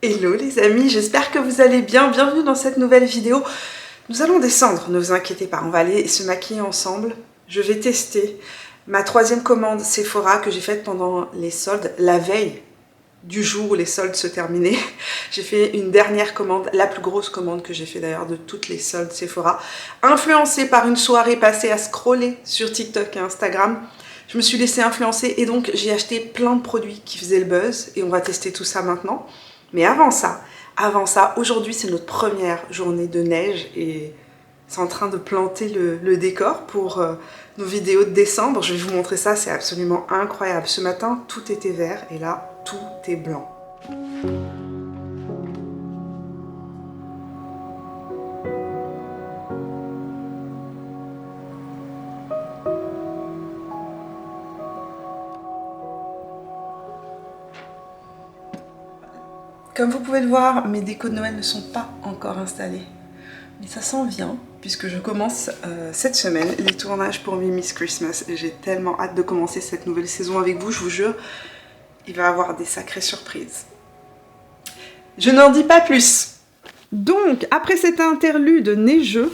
Hello les amis, j'espère que vous allez bien, bienvenue dans cette nouvelle vidéo. Nous allons descendre, ne vous inquiétez pas, on va aller se maquiller ensemble. Je vais tester ma troisième commande Sephora que j'ai faite pendant les soldes, la veille du jour où les soldes se terminaient. J'ai fait une dernière commande, la plus grosse commande que j'ai fait d'ailleurs de toutes les soldes Sephora, influencée par une soirée passée à scroller sur TikTok et Instagram. Je me suis laissée influencer et donc j'ai acheté plein de produits qui faisaient le buzz et on va tester tout ça maintenant. Mais avant ça, aujourd'hui c'est notre première journée de neige et c'est en train de planter le décor pour nos vidéos de décembre. Je vais vous montrer ça, c'est absolument incroyable. Ce matin, tout était vert et là, tout est blanc. Comme vous pouvez le voir, mes décos de Noël ne sont pas encore installés. Mais ça s'en vient, puisque je commence cette semaine les tournages pour Mimi's Christmas. Et j'ai tellement hâte de commencer cette nouvelle saison avec vous, je vous jure. Il va y avoir des sacrées surprises. Je n'en dis pas plus. Donc, après cet interlude neigeux,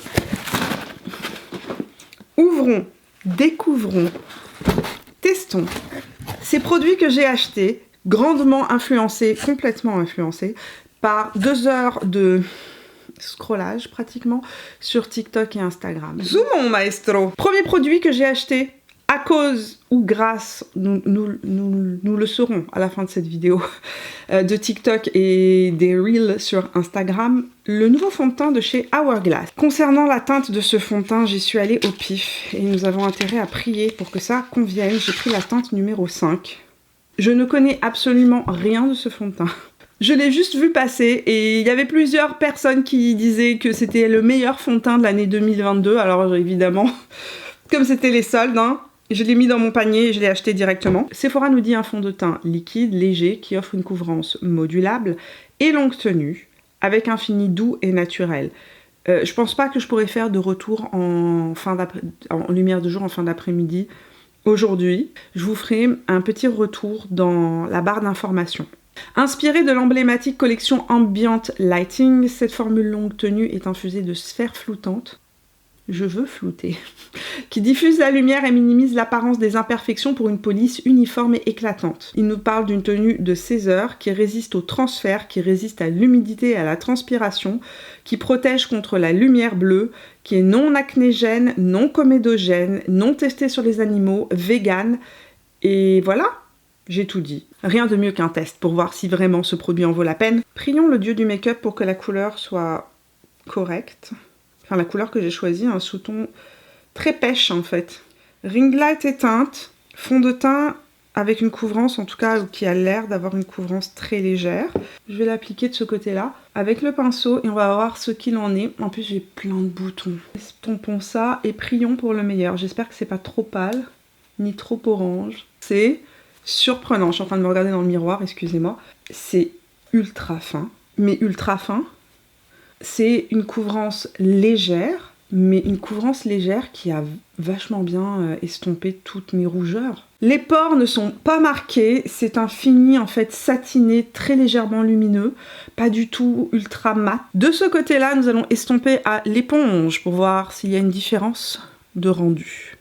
ouvrons, découvrons, testons ces produits que j'ai achetés, grandement influencés, complètement influencés, par 2 heures de scrollage pratiquement sur TikTok et Instagram. Zoomons maestro. Premier produit que j'ai acheté, à cause ou grâce, nous le saurons à la fin de cette vidéo, de TikTok et des Reels sur Instagram, le nouveau fond de teint de chez Hourglass. Concernant la teinte de ce fond de teint, j'y suis allée au pif et nous avons intérêt à prier pour que ça convienne. J'ai pris la teinte numéro 5. Je ne connais absolument rien de ce fond de teint. Je l'ai juste vu passer et il y avait plusieurs personnes qui disaient que c'était le meilleur fond de teint de l'année 2022. Alors évidemment, comme c'était les soldes, hein, je l'ai mis dans mon panier et je l'ai acheté directement. Sephora nous dit un fond de teint liquide, léger, qui offre une couvrance modulable et longue tenue, avec un fini doux et naturel. Je pense pas que je pourrais faire de retour en lumière de jour en fin d'après-midi. Aujourd'hui, je vous ferai un petit retour dans la barre d'informations. Inspirée de l'emblématique collection Ambient Lighting, cette formule longue tenue est infusée de sphères floutantes. Je veux flouter. Qui diffuse la lumière et minimise l'apparence des imperfections pour une police uniforme et éclatante. Il nous parle d'une tenue de 16 heures qui résiste au transfert, qui résiste à l'humidité et à la transpiration, qui protège contre la lumière bleue, qui est non acnégène, non comédogène, non testée sur les animaux, vegan. Et voilà, j'ai tout dit. Rien de mieux qu'un test pour voir si vraiment ce produit en vaut la peine. Prions le dieu du make-up pour que la couleur soit correcte. Enfin, la couleur que j'ai choisie, un sous-ton très pêche en fait. Ring light éteinte, fond de teint avec une couvrance, en tout cas qui a l'air d'avoir une couvrance très légère. Je vais l'appliquer de ce côté-là avec le pinceau et on va voir ce qu'il en est. En plus, j'ai plein de boutons. Estompons ça et prions pour le meilleur. J'espère que c'est pas trop pâle, ni trop orange. C'est surprenant. Je suis en train de me regarder dans le miroir, excusez-moi. C'est ultra fin, mais ultra fin. C'est une couvrance légère, mais une couvrance légère qui a vachement bien estompé toutes mes rougeurs. Les pores ne sont pas marqués, c'est un fini en fait satiné, très légèrement lumineux, pas du tout ultra mat. De ce côté-là, nous allons estomper à l'éponge pour voir s'il y a une différence de rendu.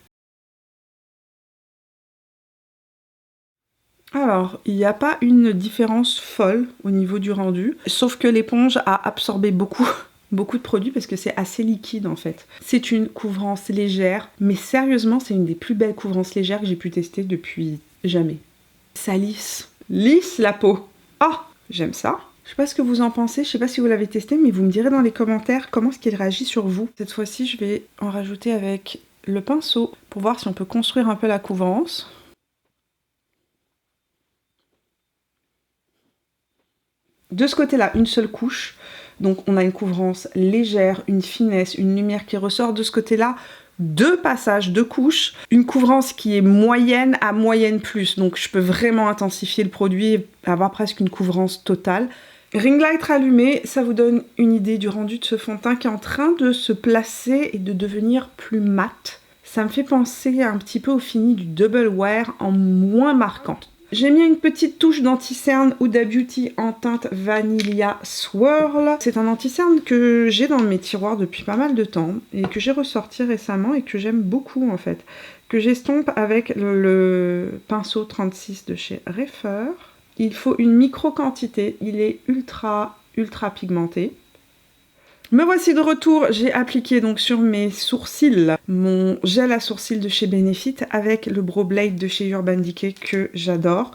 Alors, il n'y a pas une différence folle au niveau du rendu, sauf que l'éponge a absorbé beaucoup de produits parce que c'est assez liquide en fait. C'est une couvrance légère, mais sérieusement, c'est une des plus belles couvrances légères que j'ai pu tester depuis jamais. Ça lisse la peau. Oh, j'aime ça. Je sais pas ce que vous en pensez, je sais pas si vous l'avez testé, mais vous me direz dans les commentaires comment est-ce qu'il réagit sur vous. Cette fois-ci, je vais en rajouter avec le pinceau pour voir si on peut construire un peu la couvrance. De ce côté-là, une seule couche. Donc on a une couvrance légère, une finesse, une lumière qui ressort. De ce côté-là, 2 passages, 2 couches. Une couvrance qui est moyenne à moyenne plus. Donc je peux vraiment intensifier le produit et avoir presque une couvrance totale. Ring light rallumé, ça vous donne une idée du rendu de ce fond de teint qui est en train de se placer et de devenir plus mat. Ça me fait penser un petit peu au fini du Double Wear en moins marquant. J'ai mis une petite touche d'anti-cerne Huda Beauty en teinte Vanilla Swirl. C'est un anti-cerne que j'ai dans mes tiroirs depuis pas mal de temps et que j'ai ressorti récemment et que j'aime beaucoup en fait. Que j'estompe avec le pinceau 36 de chez Refer. Il faut une micro quantité, il est ultra pigmenté. Me voici de retour, j'ai appliqué donc sur mes sourcils mon gel à sourcils de chez Benefit avec le Brow Blade de chez Urban Decay que j'adore.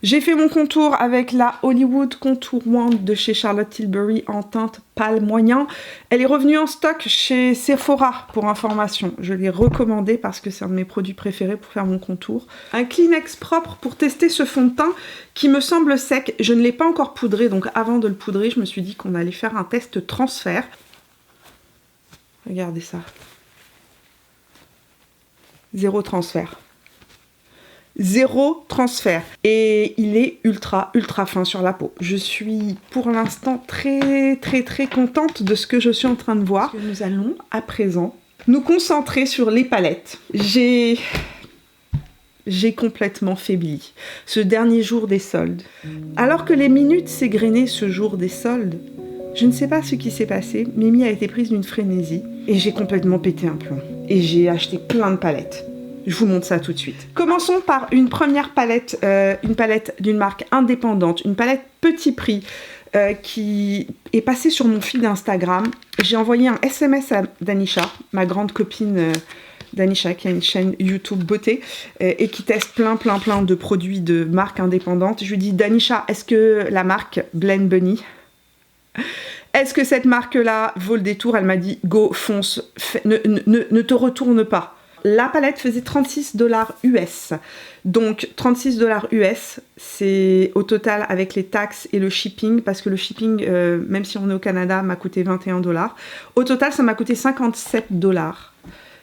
J'ai fait mon contour avec la Hollywood Contour Wand de chez Charlotte Tilbury en teinte pâle moyen. Elle est revenue en stock chez Sephora pour information. Je l'ai recommandé parce que c'est un de mes produits préférés pour faire mon contour. Un Kleenex propre pour tester ce fond de teint qui me semble sec. Je ne l'ai pas encore poudré, donc avant de le poudrer, je me suis dit qu'on allait faire un test transfert. Regardez ça. Zéro transfert. Zéro transfert. Et il est ultra fin sur la peau. Je suis pour l'instant très contente de ce que je suis en train de voir. Nous allons à présent nous concentrer sur les palettes. J'ai complètement faibli ce dernier jour des soldes. Alors que les minutes s'égrenaient ce jour des soldes, je ne sais pas ce qui s'est passé, Mimi a été prise d'une frénésie et j'ai complètement pété un plomb. Et j'ai acheté plein de palettes. Je vous montre ça tout de suite. Commençons par une première palette, une palette d'une marque indépendante, une palette petit prix qui est passée sur mon fil d'Instagram. J'ai envoyé un SMS à Danisha, ma grande copine Danisha, qui a une chaîne YouTube beauté et qui teste plein de produits de marques indépendantes. Je lui dis, Danisha, est-ce que la marque Blend Bunny, est-ce que cette marque-là vaut le détour? Elle m'a dit, go, fonce, ne te retourne pas. La palette faisait 36 $ US. Donc 36 $ US, c'est au total avec les taxes et le shipping, parce que le shipping, même si on est au Canada, m'a coûté 21 $. Au total, ça m'a coûté 57 $.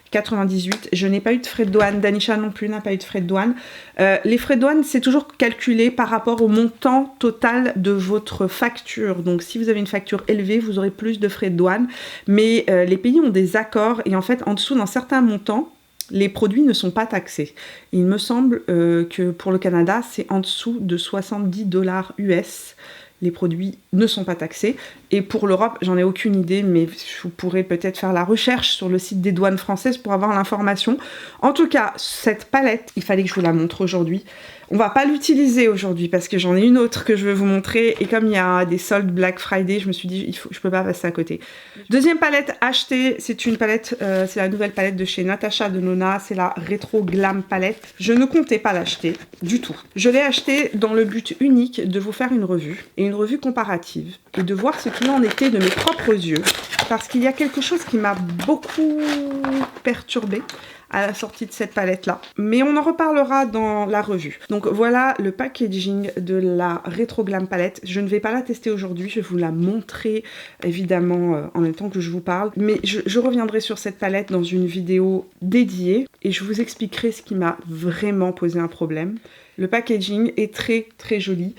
98. Je n'ai pas eu de frais de douane. Danisha non plus n'a pas eu de frais de douane. Les frais de douane, c'est toujours calculé par rapport au montant total de votre facture. Donc, si vous avez une facture élevée, vous aurez plus de frais de douane. Mais les pays ont des accords et en fait, en dessous d'un certain montant, les produits ne sont pas taxés. Il me semble que pour le Canada, c'est en dessous de 70 $ US. Les produits ne sont pas taxés. Et pour l'Europe, j'en ai aucune idée, mais vous pourrez peut-être faire la recherche sur le site des douanes françaises pour avoir l'information. En tout cas, cette palette, il fallait que je vous la montre aujourd'hui. On va pas l'utiliser aujourd'hui parce que j'en ai une autre que je veux vous montrer. Et comme il y a des soldes Black Friday, je me suis dit, je peux pas passer à côté. Deuxième palette achetée, c'est une palette, c'est la nouvelle palette de chez Natasha Denona. C'est la Retro Glam Palette. Je ne comptais pas l'acheter du tout. Je l'ai achetée dans le but unique de vous faire une revue. Et une revue comparative. Et de voir ce qu'il en était de mes propres yeux. Parce qu'il y a quelque chose qui m'a beaucoup perturbée à la sortie de cette palette-là. Mais on en reparlera dans la revue. Donc voilà le packaging de la Retro Glam Palette. Je ne vais pas la tester aujourd'hui, je vais vous la montrer évidemment en même temps que je vous parle. Mais je reviendrai sur cette palette dans une vidéo dédiée et je vous expliquerai ce qui m'a vraiment posé un problème. Le packaging est très joli.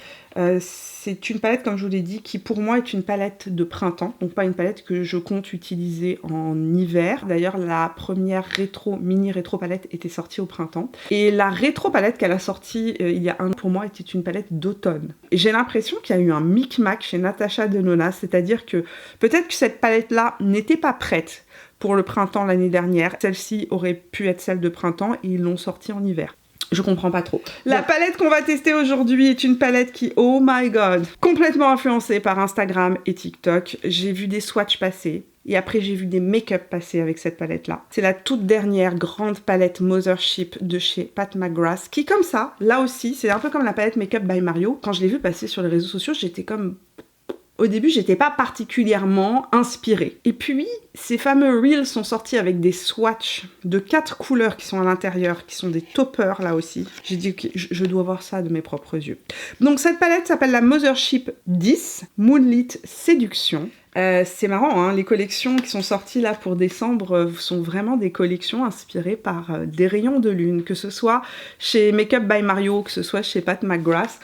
C'est une palette, comme je vous l'ai dit, qui pour moi est une palette de printemps, donc pas une palette que je compte utiliser en hiver. D'ailleurs, la première mini rétro palette était sortie au printemps. Et la rétro palette qu'elle a sortie il y a un an, pour moi, était une palette d'automne. Et j'ai l'impression qu'il y a eu un micmac chez Natasha Denona, c'est-à-dire que peut-être que cette palette-là n'était pas prête pour le printemps l'année dernière. Celle-ci aurait pu être celle de printemps et ils l'ont sortie en hiver. Je comprends pas trop. La palette qu'on va tester aujourd'hui est une palette qui, oh my god, complètement influencée par Instagram et TikTok. J'ai vu des swatchs passer et après j'ai vu des make-up passer avec cette palette-là. C'est la toute dernière grande palette Mothership de chez Pat McGrath qui, comme ça, là aussi, c'est un peu comme la palette Make-up by Mario. Quand je l'ai vue passer sur les réseaux sociaux, j'étais comme... Au début, j'étais pas particulièrement inspirée. Et puis, ces fameux reels sont sortis avec des swatchs de 4 couleurs qui sont à l'intérieur, qui sont des toppers là aussi. J'ai dit que je dois voir ça de mes propres yeux. Donc cette palette s'appelle la Mothership 10 Moonlit Séduction. C'est marrant, hein, les collections qui sont sorties là pour décembre sont vraiment des collections inspirées par des rayons de lune, que ce soit chez Make-up by Mario, que ce soit chez Pat McGrath.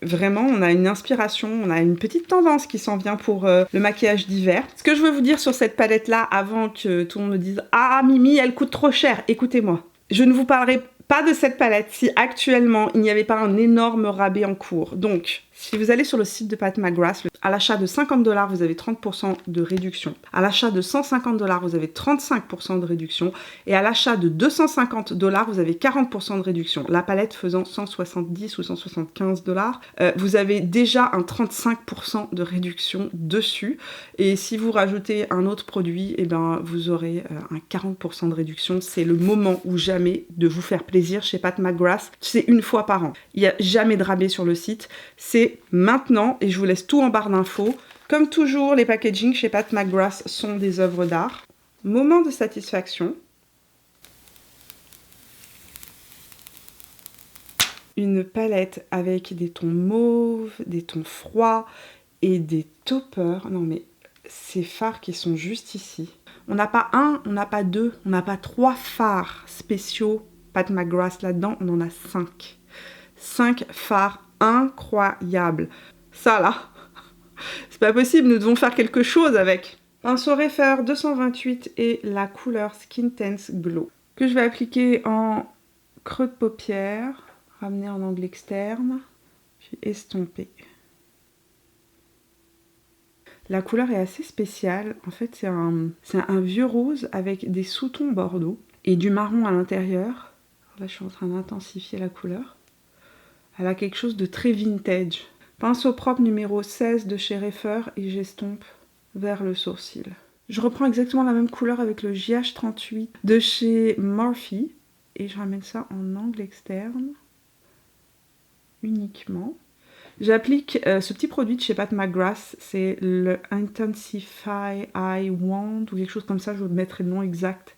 Vraiment, on a une inspiration, on a une petite tendance qui s'en vient pour le maquillage d'hiver. Ce que je veux vous dire sur cette palette-là, avant que tout le monde me dise « Ah, Mimi, elle coûte trop cher !» Écoutez-moi. Je ne vous parlerai Pas de cette palette si actuellement il n'y avait pas un énorme rabais en cours. Donc, si vous allez sur le site de Pat McGrath, à l'achat de 50 $, vous avez 30% de réduction. À l'achat de 150 $, vous avez 35% de réduction. Et à l'achat de 250 $, vous avez 40% de réduction. La palette faisant 170 ou 175 $, vous avez déjà un 35% de réduction dessus. Et si vous rajoutez un autre produit, eh ben, vous aurez un 40% de réduction. C'est le moment ou jamais de vous faire plaisir chez Pat McGrath. C'est une fois par an. Il n'y a jamais de rabais sur le site. C'est maintenant, et je vous laisse tout en barre d'infos. Comme toujours, les packaging chez Pat McGrath sont des œuvres d'art. Moment de satisfaction. Une palette avec des tons mauves, des tons froids et des toppers. Non mais ces fards qui sont juste ici. On n'a pas un, on n'a pas deux, on n'a pas 3 fards spéciaux Pat McGrath là-dedans, on en a 5. 5 fards incroyables. Ça là, c'est pas possible, nous devons faire quelque chose avec. Pinceau Refer 228 et la couleur Skin Tense Glow, que je vais appliquer en creux de paupière, ramener en angle externe, puis estomper. La couleur est assez spéciale, en fait c'est un vieux rose avec des sous-tons bordeaux et du marron à l'intérieur. Là je suis en train d'intensifier la couleur. Elle a quelque chose de très vintage. Pinceau propre numéro 16 de chez Refer et j'estompe vers le sourcil. Je reprends exactement la même couleur avec le JH38 de chez Morphe et je ramène ça en angle externe uniquement. J'applique ce petit produit de chez Pat McGrath, c'est le Intensify Eye Wand ou quelque chose comme ça, je vous mettrai le nom exact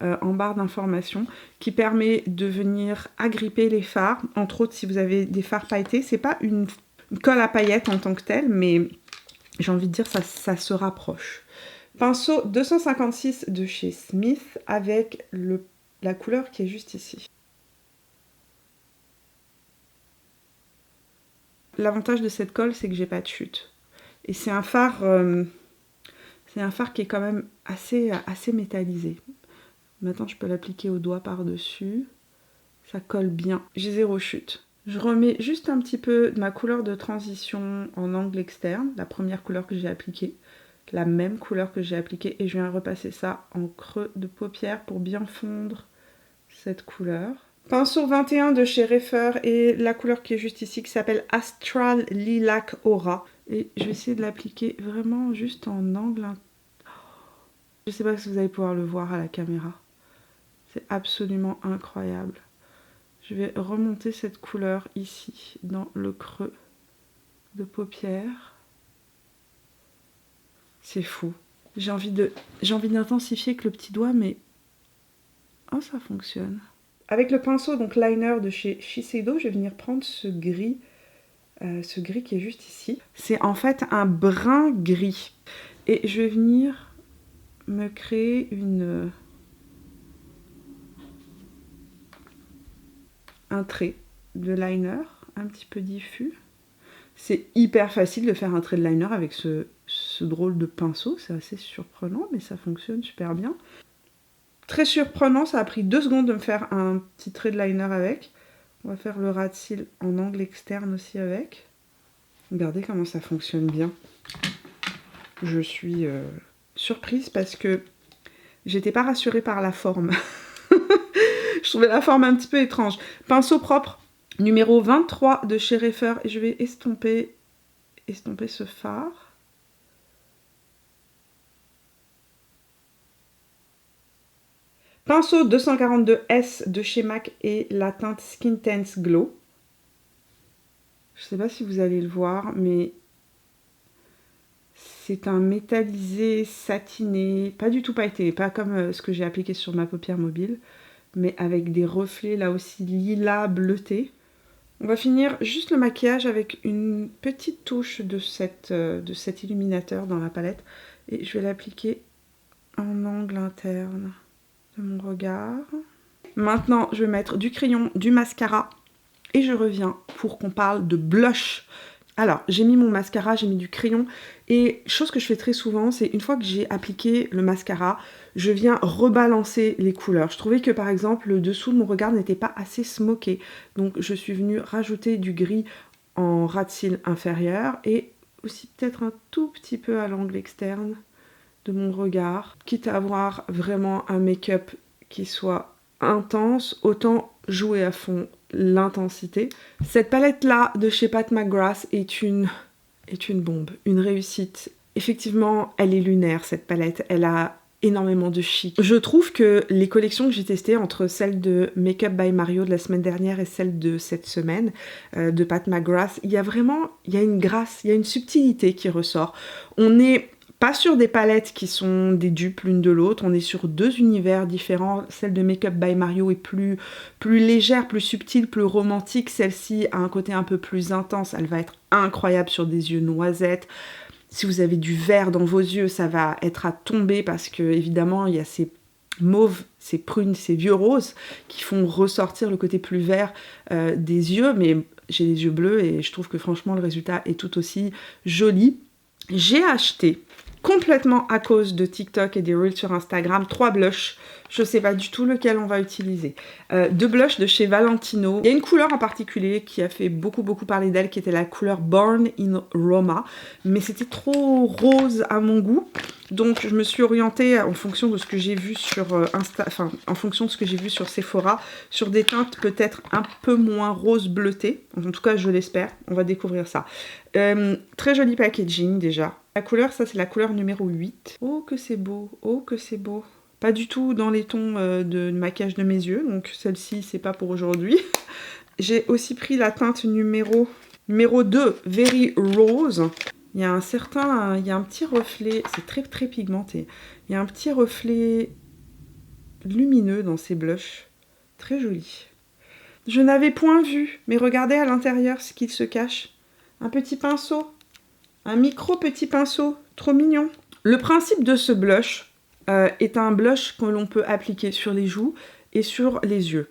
en barre d'informations, qui permet de venir agripper les fards, entre autres si vous avez des fards pailletés. C'est pas une colle à paillettes en tant que telle, mais j'ai envie de dire ça se rapproche. Pinceau 256 de chez Smith avec la couleur qui est juste ici. L'avantage de cette colle, c'est que j'ai pas de chute. Et c'est un fard qui est quand même assez métallisé. Maintenant, je peux l'appliquer au doigt par-dessus. Ça colle bien. J'ai 0 chute. Je remets juste un petit peu de ma couleur de transition en angle externe, la première couleur que j'ai appliquée, la même couleur que j'ai appliquée, et je viens repasser ça en creux de paupière pour bien fondre cette couleur. Pinceau 21 de chez Refer et la couleur qui est juste ici qui s'appelle Astral Lilac Aura. Et je vais essayer de l'appliquer vraiment juste en angle. Je sais pas si vous allez pouvoir le voir à la caméra. C'est absolument incroyable. Je vais remonter cette couleur ici, dans le creux de paupière. C'est fou. J'ai envie d'intensifier avec le petit doigt, mais... oh, ça fonctionne. Avec le pinceau, donc liner de chez Shiseido, je vais venir prendre ce gris qui est juste ici. C'est en fait un brun gris. Et je vais venir me créer un trait de liner un petit peu diffus. C'est hyper facile de faire un trait de liner avec ce drôle de pinceau, c'est assez surprenant, mais ça fonctionne super bien. Très surprenant, ça a pris 2 secondes de me faire un petit trait de liner avec. On va faire le ras de cils en angle externe aussi avec. Regardez comment ça fonctionne bien. Je suis surprise parce que j'étais pas rassurée par la forme. Je trouvais la forme un petit peu étrange. Pinceau propre numéro 23 de chez Refer et je vais estomper ce fard. Pinceau 242S de chez MAC et la teinte Skin Tense Glow. Je ne sais pas si vous allez le voir, mais c'est un métallisé satiné, pas du tout pailleté, pas comme ce que j'ai appliqué sur ma paupière mobile, mais avec des reflets là aussi lilas bleutés. On va finir juste le maquillage avec une petite touche de cet illuminateur dans la palette et je vais l'appliquer en angle interne de mon regard. Maintenant, je vais mettre du crayon, du mascara et je reviens pour qu'on parle de blush. Alors, j'ai mis mon mascara, j'ai mis du crayon, et chose que je fais très souvent, c'est une fois que j'ai appliqué le mascara, je viens rebalancer les couleurs. Je trouvais que par exemple, le dessous de mon regard n'était pas assez smoké, donc je suis venue rajouter du gris en ras de cils inférieur, et aussi peut-être un tout petit peu à l'angle externe de mon regard, quitte à avoir vraiment un make-up qui soit intense, autant jouer à fond l'intensité. Cette palette-là de chez Pat McGrath est une bombe, une réussite. Effectivement, elle est lunaire, cette palette. Elle a énormément de chic. Je trouve que les collections que j'ai testées, entre celle de Makeup by Mario de la semaine dernière et celle de cette semaine, de Pat McGrath, il y a une grâce, il y a une subtilité qui ressort. On n'est pas sur des palettes qui sont des dupes l'une de l'autre, on est sur deux univers différents. Celle de Makeup by Mario est plus légère, plus subtile, plus romantique. Celle-ci a un côté un peu plus intense, elle va être incroyable sur des yeux noisettes. Si vous avez du vert dans vos yeux, ça va être à tomber parce que évidemment il y a ces mauves, ces prunes, ces vieux roses qui font ressortir le côté plus vert des yeux, mais j'ai les yeux bleus et je trouve que franchement le résultat est tout aussi joli. J'ai acheté complètement à cause de TikTok et des Reels sur Instagram 3 blushs. Je sais pas du tout lequel on va utiliser. 2 blushs de chez Valentino. Il y a une couleur en particulier qui a fait beaucoup parler d'elle, qui était la couleur Born in Roma. Mais c'était trop rose à mon goût. Donc je me suis orientée en fonction de ce que j'ai vu sur en fonction de ce que j'ai vu sur Sephora, sur des teintes peut-être un peu moins rose bleutées. En tout cas, je l'espère. On va découvrir ça. Très joli packaging déjà. La couleur, ça c'est la couleur numéro 8. Oh que c'est beau, oh que c'est beau. Pas du tout dans les tons de maquillage de mes yeux, donc celle-ci c'est pas pour aujourd'hui. J'ai aussi pris la teinte numéro 2, Very Rose. Il y a un petit reflet, c'est très pigmenté. Il y a un petit reflet lumineux dans ces blushs, très joli. Je n'avais point vu, mais regardez à l'intérieur ce qu'il se cache. Un petit pinceau. Un micro petit pinceau, trop mignon. Le principe de ce blush est un blush que l'on peut appliquer sur les joues et sur les yeux.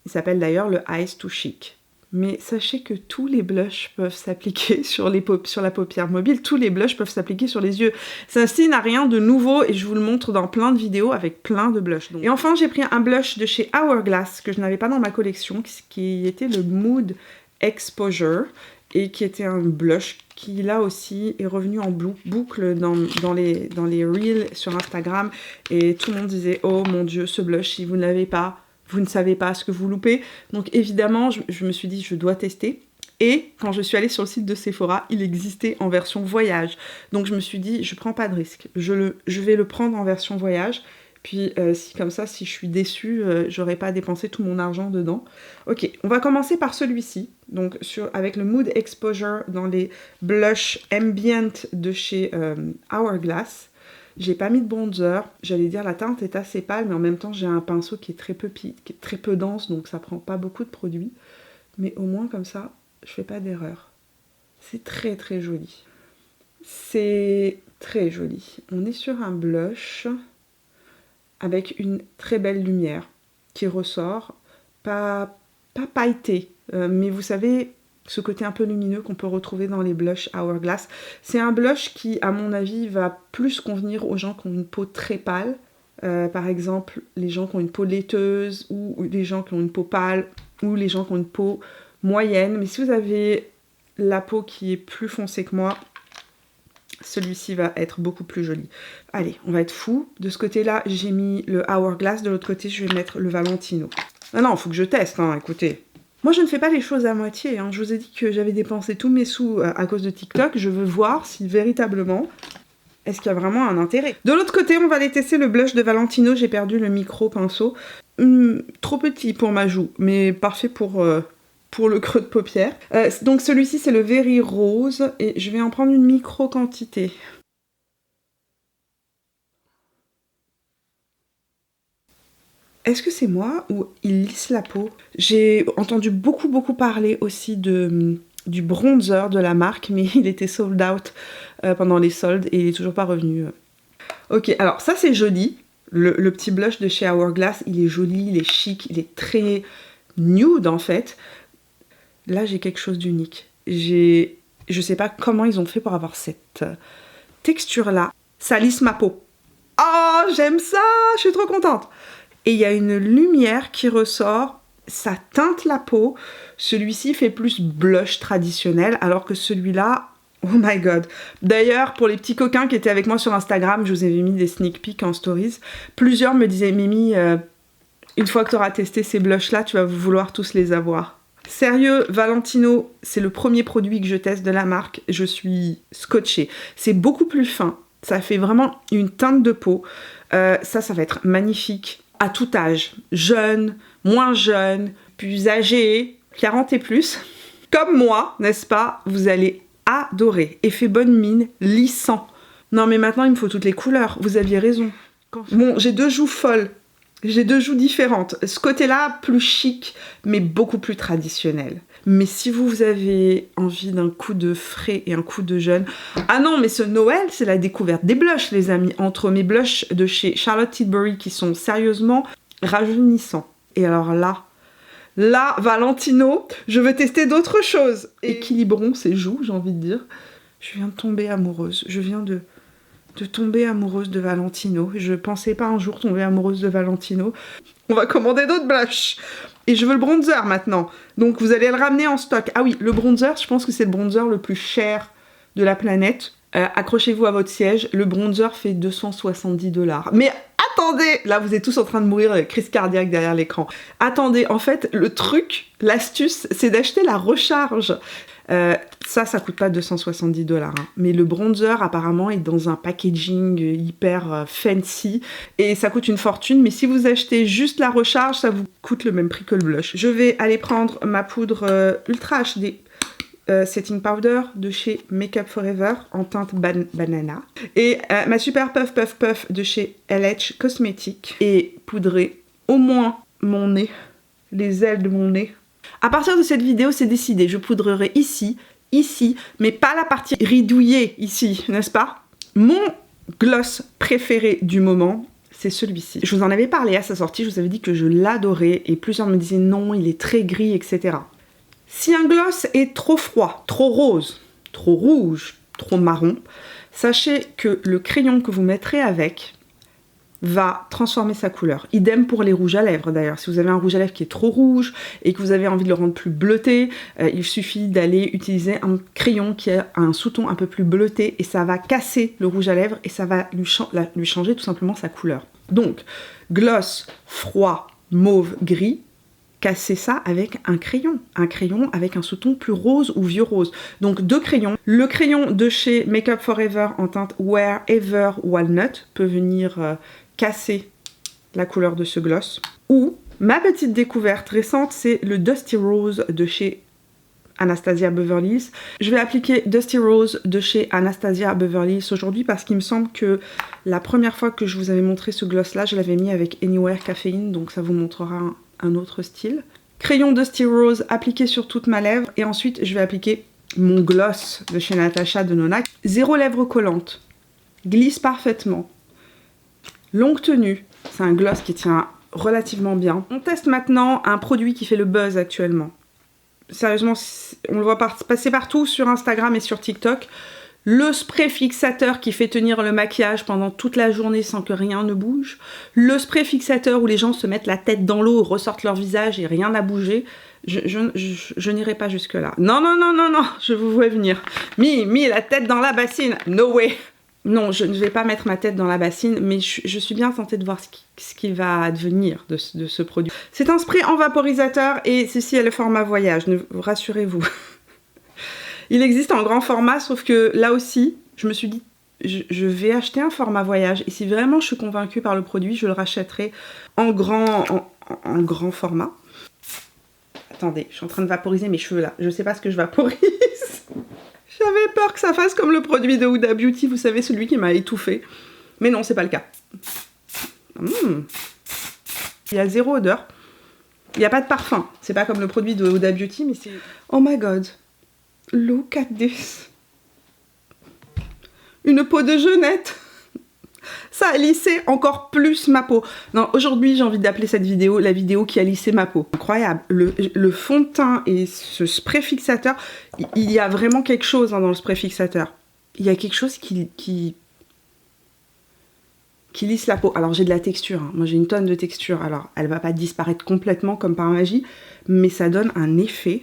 Il s'appelle d'ailleurs le Eyes to Chic. Mais sachez que tous les blushs peuvent s'appliquer sur la paupière mobile, tous les blushs peuvent s'appliquer sur les yeux. Ceci n'a rien de nouveau et je vous le montre dans plein de vidéos avec plein de blushs. Et enfin, j'ai pris un blush de chez Hourglass que je n'avais pas dans ma collection, qui était le Mood Exposure, et qui était un blush qui là aussi est revenu en boucle dans les reels sur Instagram, et tout le monde disait oh mon dieu, ce blush, si vous ne l'avez pas, vous ne savez pas ce que vous loupez. Donc évidemment je me suis dit je dois tester, et quand je suis allée sur le site de Sephora, il existait en version voyage, donc je me suis dit je prends pas de risque, je vais le prendre en version voyage. Puis si je suis déçue, j'aurais pas dépensé tout mon argent dedans. Ok, on va commencer par celui-ci. Donc avec le Mood Exposure dans les blush ambient de chez Hourglass. J'ai pas mis de bronzer. J'allais dire la teinte est assez pâle, mais en même temps j'ai un pinceau qui est très peu dense, donc ça prend pas beaucoup de produit. Mais au moins comme ça, je fais pas d'erreur. C'est très joli. C'est très joli. On est sur un blush avec une très belle lumière qui ressort, pas pailleté, mais vous savez, ce côté un peu lumineux qu'on peut retrouver dans les blushs Hourglass. C'est un blush qui, à mon avis, va plus convenir aux gens qui ont une peau très pâle, par exemple les gens qui ont une peau laiteuse, ou les gens qui ont une peau pâle, ou les gens qui ont une peau moyenne. Mais si vous avez la peau qui est plus foncée que moi, celui-ci va être beaucoup plus joli. Allez, on va être fou. De ce côté-là, j'ai mis le Hourglass. De l'autre côté, je vais mettre le Valentino. Ah non, il faut que je teste, hein, écoutez. Moi, je ne fais pas les choses à moitié. Hein. Je vous ai dit que j'avais dépensé tous mes sous à cause de TikTok. Je veux voir si véritablement, est-ce qu'il y a vraiment un intérêt. De l'autre côté, on va aller tester le blush de Valentino. J'ai perdu le micro-pinceau. Trop petit pour ma joue, mais parfait pour le creux de paupière. Donc celui-ci c'est le Very Rose et je vais en prendre une micro quantité. Est-ce que c'est moi ou il lisse la peau? J'ai entendu beaucoup parler aussi du bronzer de la marque, mais il était sold out pendant les soldes et il est toujours pas revenu. Ok, alors ça c'est joli. Le petit blush de chez Hourglass, il est joli, il est chic, il est très nude en fait. Là, j'ai quelque chose d'unique. J'ai Je sais pas comment ils ont fait pour avoir cette texture-là. Ça lisse ma peau. Oh, j'aime ça! Je suis trop contente! Et il y a une lumière qui ressort. Ça teinte la peau. Celui-ci fait plus blush traditionnel, alors que celui-là... Oh my god. D'ailleurs, pour les petits coquins qui étaient avec moi sur Instagram, je vous avais mis des sneak peeks en stories. Plusieurs me disaient, Mimi, une fois que tu auras testé ces blushs-là, tu vas vouloir tous les avoir. Sérieux, Valentino, c'est le premier produit que je teste de la marque. Je suis scotchée. C'est beaucoup plus fin. Ça fait vraiment une teinte de peau. Ça va être magnifique. À tout âge. Jeune, moins jeune, plus âgé, 40 et plus. Comme moi, n'est-ce pas? Vous allez adorer. Effet bonne mine, lissant. Non mais maintenant il me faut toutes les couleurs, vous aviez raison. Bon, j'ai 2 joues folles, j'ai 2 joues différentes. Ce côté-là, plus chic, mais beaucoup plus traditionnel. Mais si vous avez envie d'un coup de frais et un coup de jeune... Ah non, mais ce Noël, c'est la découverte des blushs, les amis. Entre mes blushs de chez Charlotte Tilbury qui sont sérieusement rajeunissants. Et alors là, Valentino, je veux tester d'autres choses. Équilibrons ces joues, j'ai envie de dire. Je viens de tomber amoureuse. Je viens de tomber amoureuse de Valentino. Je pensais pas un jour tomber amoureuse de Valentino. On va commander d'autres blushs. Et je veux le bronzer maintenant. Donc vous allez le ramener en stock. Ah oui, le bronzer, je pense que c'est le bronzer le plus cher de la planète. Accrochez-vous à votre siège. Le bronzer fait 270 $. Mais attendez, là vous êtes tous en train de mourir de crise cardiaque derrière l'écran. Attendez, en fait, le truc, l'astuce, c'est d'acheter la recharge. Ça coûte pas 270 $, hein. Mais le bronzer apparemment est dans un packaging hyper fancy et ça coûte une fortune, mais si vous achetez juste la recharge, ça vous coûte le même prix que le blush. Je vais aller prendre ma poudre Ultra HD Setting Powder de chez Makeup Forever en teinte banana et ma super puff de chez LH Cosmetics et poudrer au moins mon nez, les ailes de mon nez. À partir de cette vidéo, c'est décidé, je poudrerai ici, mais pas la partie ridouillée ici, n'est-ce pas? Mon gloss préféré du moment, c'est celui-ci. Je vous en avais parlé à sa sortie, je vous avais dit que je l'adorais et plusieurs me disaient non, il est très gris, etc. Si un gloss est trop froid, trop rose, trop rouge, trop marron, sachez que le crayon que vous mettrez avec va transformer sa couleur. Idem pour les rouges à lèvres d'ailleurs. Si vous avez un rouge à lèvres qui est trop rouge et que vous avez envie de le rendre plus bleuté, il suffit d'aller utiliser un crayon qui a un sous-ton un peu plus bleuté et ça va casser le rouge à lèvres et ça va lui changer tout simplement sa couleur. Donc, gloss froid, mauve, gris, cassez ça avec un crayon avec un sous-ton plus rose ou vieux rose. Donc 2 crayons. Le crayon de chez Makeup Forever en teinte Wherever Walnut peut venir casser la couleur de ce gloss. Ou ma petite découverte récente, c'est le Dusty Rose de chez Anastasia Beverly Hills. Je vais appliquer Dusty Rose de chez Anastasia Beverly Hills aujourd'hui parce qu'il me semble que la première fois que je vous avais montré ce gloss là, je l'avais mis avec Anywhere Caffeine, donc ça vous montrera un autre style. Crayon Dusty Rose appliqué sur toute ma lèvre et ensuite je vais appliquer mon gloss de chez Natasha Denona. 0 lèvres collantes, glisse parfaitement, longue tenue, c'est un gloss qui tient relativement bien. On teste maintenant un produit qui fait le buzz actuellement. Sérieusement, on le voit passer partout sur Instagram et sur TikTok. Le spray fixateur qui fait tenir le maquillage pendant toute la journée sans que rien ne bouge. Le spray fixateur où les gens se mettent la tête dans l'eau, ressortent leur visage et rien n'a bougé. Je n'irai pas jusque là. Non, je vous vois venir. Mi, la tête dans la bassine. No way. Non, je ne vais pas mettre ma tête dans la bassine, mais je suis bien tentée de voir ce qui va advenir de ce produit. C'est un spray en vaporisateur et ceci est le format voyage, rassurez-vous. Il existe en grand format, sauf que là aussi, je me suis dit, je vais acheter un format voyage. Et si vraiment je suis convaincue par le produit, je le rachèterai en grand format. Attendez, je suis en train de vaporiser mes cheveux là. Je sais pas ce que je vaporise. J'avais peur que ça fasse comme le produit de Huda Beauty, vous savez, celui qui m'a étouffée. Mais non, c'est pas le cas. Il y a 0 odeur. Il n'y a pas de parfum. C'est pas comme le produit de Huda Beauty, mais c'est... Oh my god. Look at this. Une peau de jeunette. Ça a lissé encore plus ma peau. Non, aujourd'hui, j'ai envie d'appeler cette vidéo la vidéo qui a lissé ma peau. Incroyable. Le fond de teint et ce spray fixateur, il y a vraiment quelque chose hein, dans le spray fixateur. Il y a quelque chose qui lisse la peau. Alors, j'ai de la texture. Hein. Moi, j'ai une tonne de texture. Alors, elle va pas disparaître complètement comme par magie, mais ça donne un effet.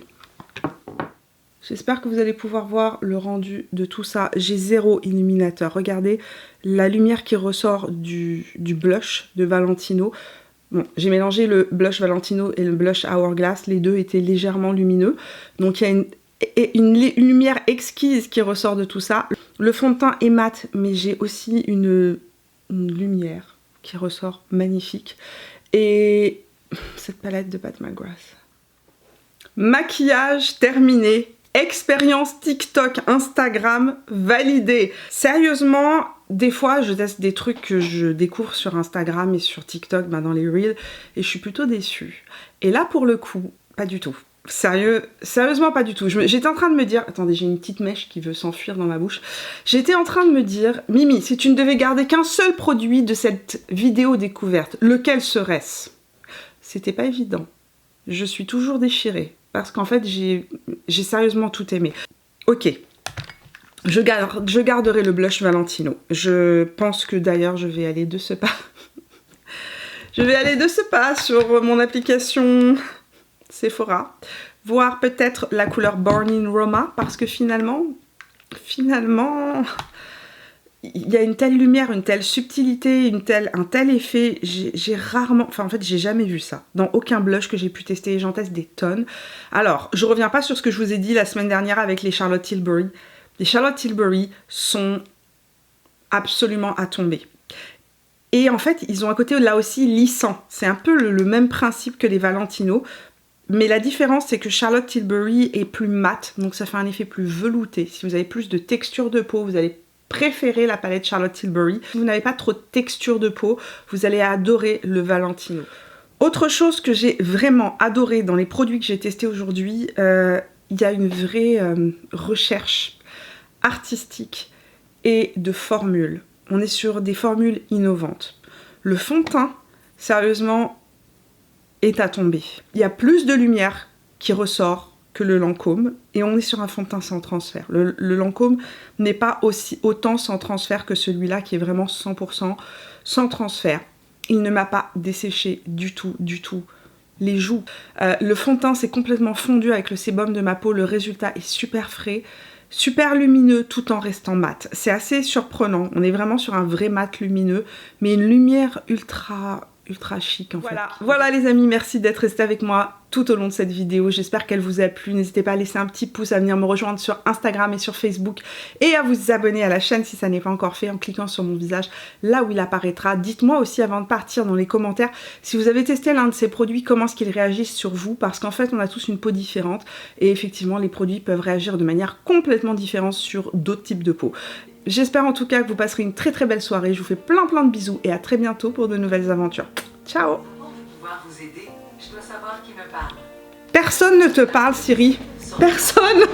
J'espère que vous allez pouvoir voir le rendu de tout ça. J'ai zéro illuminateur. Regardez la lumière qui ressort du blush de Valentino. Bon, j'ai mélangé le blush Valentino et le blush Hourglass. Les deux étaient légèrement lumineux. Donc il y a une lumière exquise qui ressort de tout ça. Le fond de teint est mat, mais j'ai aussi une lumière qui ressort magnifique. Et cette palette de Pat McGrath. Maquillage terminé. Expérience TikTok, Instagram validée. Sérieusement, des fois, je teste des trucs que je découvre sur Instagram et sur TikTok, dans les Reels, et je suis plutôt déçue. Et là, pour le coup, pas du tout. Sérieusement, pas du tout. J'étais en train de me dire... Attendez, j'ai une petite mèche qui veut s'enfuir dans ma bouche. J'étais en train de me dire, Mimi, si tu ne devais garder qu'un seul produit de cette vidéo découverte, lequel serait-ce? C'était pas évident. Je suis toujours déchirée. Parce qu'en fait, j'ai sérieusement tout aimé. Ok, je garderai le blush Valentino. Je pense que d'ailleurs, je vais aller de ce pas. Je vais aller de ce pas sur mon application Sephora. Voir peut-être la couleur Born in Roma. Parce que finalement... il y a une telle lumière, une telle subtilité, un tel effet, j'ai rarement... Enfin, en fait, j'ai jamais vu ça. Dans aucun blush que j'ai pu tester, j'en teste des tonnes. Alors, je reviens pas sur ce que je vous ai dit la semaine dernière avec les Charlotte Tilbury. Les Charlotte Tilbury sont absolument à tomber. Et en fait, ils ont un côté là aussi lissant. C'est un peu le même principe que les Valentino. Mais la différence, c'est que Charlotte Tilbury est plus mat, donc ça fait un effet plus velouté. Si vous avez plus de texture de peau, vous allez préférez la palette Charlotte Tilbury. Si vous n'avez pas trop de texture de peau, vous allez adorer le Valentino. Autre chose que j'ai vraiment adoré dans les produits que j'ai testés aujourd'hui, il y a une vraie recherche artistique et de formules. On est sur des formules innovantes. Le fond de teint, sérieusement, est à tomber. Il y a plus de lumière qui ressort que le Lancôme, et on est sur un fond de teint sans transfert. Le Lancôme n'est pas autant sans transfert que celui-là qui est vraiment 100% sans transfert. Il ne m'a pas desséché du tout les joues. Le fond de teint s'est complètement fondu avec le sébum de ma peau, le résultat est super frais, super lumineux tout en restant mat. C'est assez surprenant, on est vraiment sur un vrai mat lumineux, mais une lumière ultra chic en fait. Voilà les amis, merci d'être restés avec moi tout au long de cette vidéo. J'espère qu'elle vous a plu. N'hésitez pas à laisser un petit pouce, à venir me rejoindre sur Instagram et sur Facebook et à vous abonner à la chaîne si ça n'est pas encore fait en cliquant sur mon visage là où il apparaîtra. Dites-moi aussi avant de partir dans les commentaires si vous avez testé l'un de ces produits, comment est-ce qu'ils réagissent sur vous, parce qu'en fait on a tous une peau différente et effectivement les produits peuvent réagir de manière complètement différente sur d'autres types de peau. J'espère en tout cas que vous passerez une très belle soirée. Je vous fais plein de bisous et à très bientôt pour de nouvelles aventures. Ciao! Pour pouvoir vous aider, je dois savoir qui me parle. Personne ne te parle, Siri. Personne!